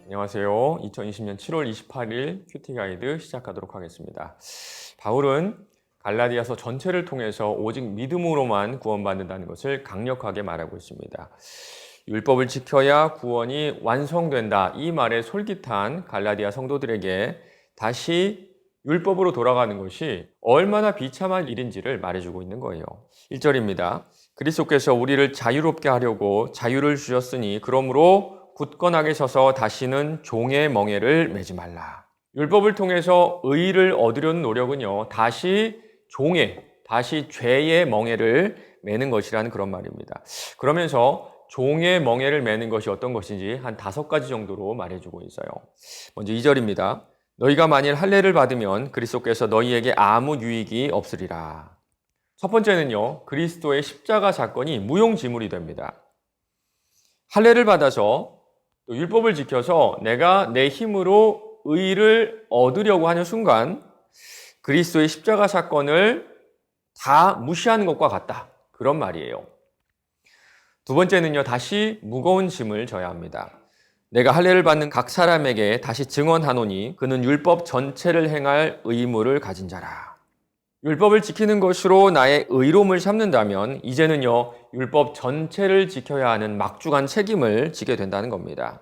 안녕하세요. 2020년 7월 28일 큐티 가이드 시작하도록 하겠습니다. 바울은 갈라디아서 전체를 통해서 오직 믿음으로만 구원받는다는 것을 강력하게 말하고 있습니다. 율법을 지켜야 구원이 완성된다. 이 말에 솔깃한 갈라디아 성도들에게 다시 율법으로 돌아가는 것이 얼마나 비참한 일인지를 말해주고 있는 거예요. 1절입니다. 그리스도께서 우리를 자유롭게 하려고 자유를 주셨으니 그러므로 굳건하게 서서 다시는 종의 멍에를 매지 말라. 율법을 통해서 의를 얻으려는 노력은요, 다시 죄의 멍에를 매는 것이라는 그런 말입니다. 그러면서 종의 멍에를 매는 것이 어떤 것인지 한 5가지 정도로 말해주고 있어요. 먼저 2절입니다. 너희가 만일 할례를 받으면 그리스도께서 너희에게 아무 유익이 없으리라. 첫 번째는요, 그리스도의 십자가 사건이 무용지물이 됩니다. 할례를 받아서 또 율법을 지켜서 내가 내 힘으로 의를 얻으려고 하는 순간 그리스도의 십자가 사건을 다 무시하는 것과 같다. 그런 말이에요. 두 번째는요, 다시 무거운 짐을 져야 합니다. 내가 할례를 받는 각 사람에게 다시 증언하노니 그는 율법 전체를 행할 의무를 가진 자라. 율법을 지키는 것으로 나의 의로움을 삼는다면 이제는요, 율법 전체를 지켜야 하는 막중한 책임을 지게 된다는 겁니다.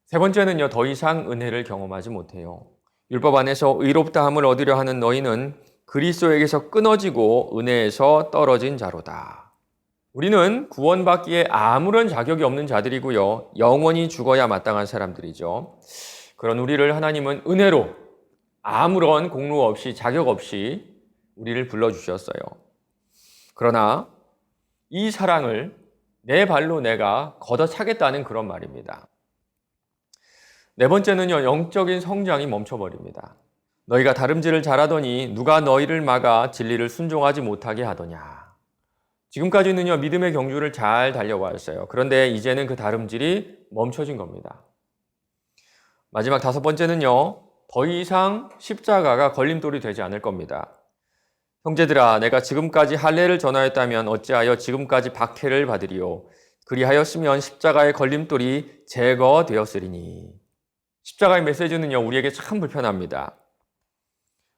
세 번째는요, 더 이상 은혜를 경험하지 못해요. 율법 안에서 의롭다함을 얻으려 하는 너희는 그리스도에게서 끊어지고 은혜에서 떨어진 자로다. 우리는 구원받기에 아무런 자격이 없는 자들이고요, 영원히 죽어야 마땅한 사람들이죠. 그런 우리를 하나님은 은혜로 아무런 공로 없이 자격 없이 우리를 불러주셨어요. 그러나 이 사랑을 내 발로 내가 걷어차겠다는 그런 말입니다. 네 번째는요, 영적인 성장이 멈춰버립니다. 너희가 다름질을 잘하더니 누가 너희를 막아 진리를 순종하지 못하게 하더냐. 지금까지는요, 믿음의 경주를 잘 달려왔어요. 그런데 이제는 그 다름질이 멈춰진 겁니다. 마지막 5번째는요, 더 이상 십자가가 걸림돌이 되지 않을 겁니다. 형제들아, 내가 지금까지 할례를 전하였다면 어찌하여 지금까지 박해를 받으리요. 그리하였으면 십자가의 걸림돌이 제거되었으리니. 십자가의 메시지는요, 우리에게 참 불편합니다.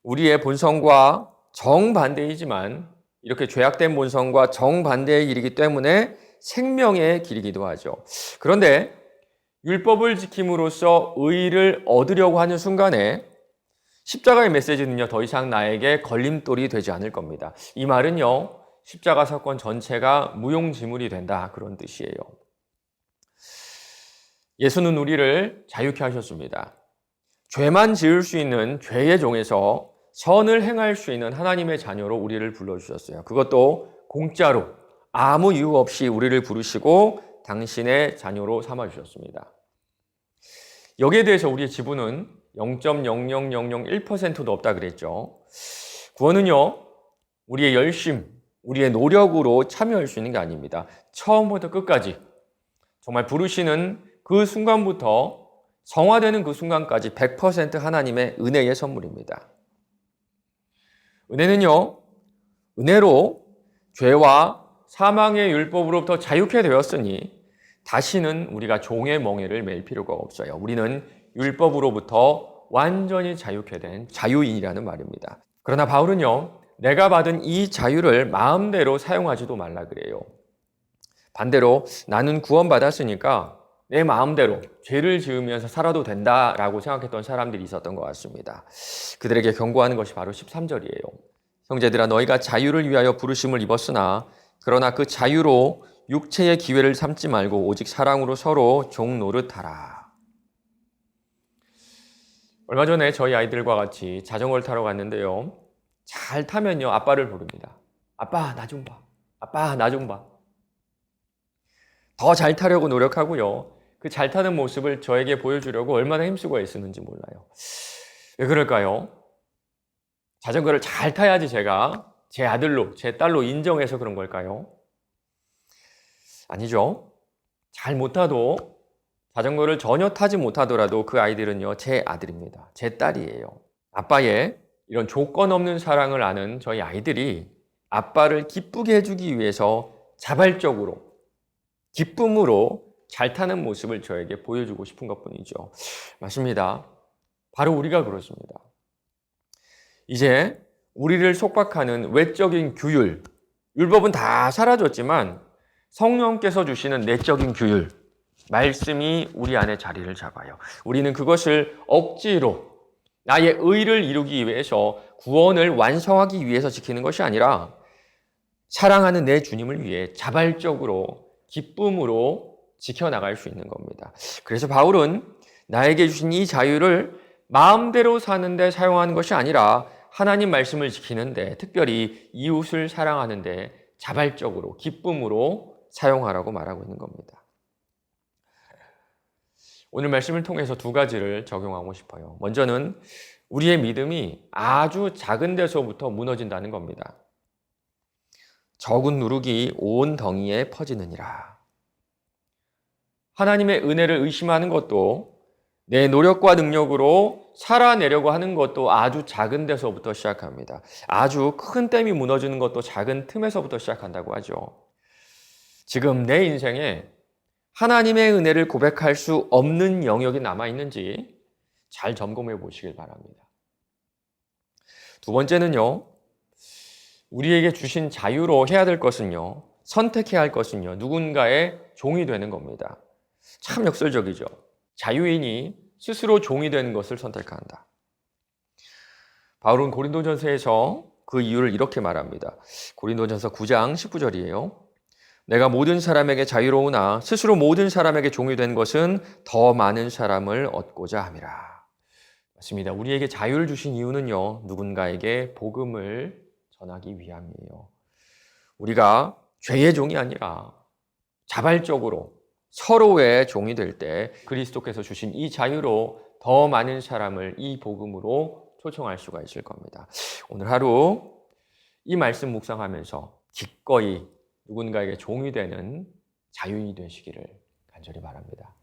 우리의 본성과 정반대이지만 이렇게 죄악된 본성과 정반대의 길이기 때문에 생명의 길이기도 하죠. 그런데 율법을 지킴으로써 의를 얻으려고 하는 순간에 십자가의 메시지는요, 더 이상 나에게 걸림돌이 되지 않을 겁니다. 이 말은요, 십자가 사건 전체가 무용지물이 된다, 그런 뜻이에요. 예수는 우리를 자유케 하셨습니다. 죄만 지을 수 있는 죄의 종에서 선을 행할 수 있는 하나님의 자녀로 우리를 불러주셨어요. 그것도 공짜로 아무 이유 없이 우리를 부르시고 당신의 자녀로 삼아주셨습니다. 여기에 대해서 우리의 지분은 0.00001%도 없다 그랬죠. 구원은요, 우리의 열심, 우리의 노력으로 참여할 수 있는 게 아닙니다. 처음부터 끝까지 정말 부르시는 그 순간부터 성화되는 그 순간까지 100% 하나님의 은혜의 선물입니다. 은혜는요, 은혜로 죄와 사망의 율법으로부터 자유케 되었으니 다시는 우리가 종의 멍에를 맬 필요가 없어요. 우리는 율법으로부터 완전히 자유케 된 자유인이라는 말입니다. 그러나 바울은요, 내가 받은 이 자유를 마음대로 사용하지도 말라 그래요. 반대로 나는 구원받았으니까 내 마음대로 죄를 지으면서 살아도 된다라고 생각했던 사람들이 있었던 것 같습니다. 그들에게 경고하는 것이 바로 13절이에요. 형제들아, 너희가 자유를 위하여 부르심을 입었으나 그러나 그 자유로 육체의 기회를 삼지 말고 오직 사랑으로 서로 종 노릇하라. 얼마 전에 저희 아이들과 같이 자전거를 타러 갔는데요, 잘 타면요, 아빠를 부릅니다. 아빠, 나 좀 봐. 아빠, 나 좀 봐. 더 잘 타려고 노력하고요, 그 잘 타는 모습을 저에게 보여주려고 얼마나 힘쓰고 애쓰는지 몰라요. 왜 그럴까요? 자전거를 잘 타야지 제가 제 아들로, 제 딸로 인정해서 그런 걸까요? 아니죠. 잘 못 타도, 자전거를 전혀 타지 못하더라도 그 아이들은요, 제 아들입니다. 제 딸이에요. 아빠의 이런 조건 없는 사랑을 아는 저희 아이들이 아빠를 기쁘게 해주기 위해서 자발적으로, 기쁨으로 잘 타는 모습을 저에게 보여주고 싶은 것뿐이죠. 맞습니다. 바로 우리가 그렇습니다. 이제 우리를 속박하는 외적인 규율, 율법은 다 사라졌지만 성령께서 주시는 내적인 규율, 말씀이 우리 안에 자리를 잡아요. 우리는 그것을 억지로 나의 의를 이루기 위해서, 구원을 완성하기 위해서 지키는 것이 아니라 사랑하는 내 주님을 위해 자발적으로 기쁨으로 지켜나갈 수 있는 겁니다. 그래서 바울은 나에게 주신 이 자유를 마음대로 사는데 사용하는 것이 아니라 하나님 말씀을 지키는데, 특별히 이웃을 사랑하는데 자발적으로 기쁨으로 사용하라고 말하고 있는 겁니다. 오늘 말씀을 통해서 두 가지를 적용하고 싶어요. 먼저는 우리의 믿음이 아주 작은 데서부터 무너진다는 겁니다. 적은 누룩이 온 덩이에 퍼지느니라. 하나님의 은혜를 의심하는 것도, 내 노력과 능력으로 살아내려고 하는 것도 아주 작은 데서부터 시작합니다. 아주 큰 댐이 무너지는 것도 작은 틈에서부터 시작한다고 하죠. 지금 내 인생에 하나님의 은혜를 고백할 수 없는 영역이 남아있는지 잘 점검해 보시길 바랍니다. 두 번째는요, 우리에게 주신 자유로 해야 될 것은요, 선택해야 할 것은요, 누군가의 종이 되는 겁니다. 참 역설적이죠. 자유인이 스스로 종이 되는 것을 선택한다. 바울은 고린도전서에서 그 이유를 이렇게 말합니다. 고린도전서 9장 19절이에요. 내가 모든 사람에게 자유로우나 스스로 모든 사람에게 종이 된 것은 더 많은 사람을 얻고자 함이라. 맞습니다. 우리에게 자유를 주신 이유는요, 누군가에게 복음을 전하기 위함이에요. 우리가 죄의 종이 아니라 자발적으로 서로의 종이 될 때 그리스도께서 주신 이 자유로 더 많은 사람을 이 복음으로 초청할 수가 있을 겁니다. 오늘 하루 이 말씀 묵상하면서 기꺼이 누군가에게 종이 되는 자유인이 되시기를 간절히 바랍니다.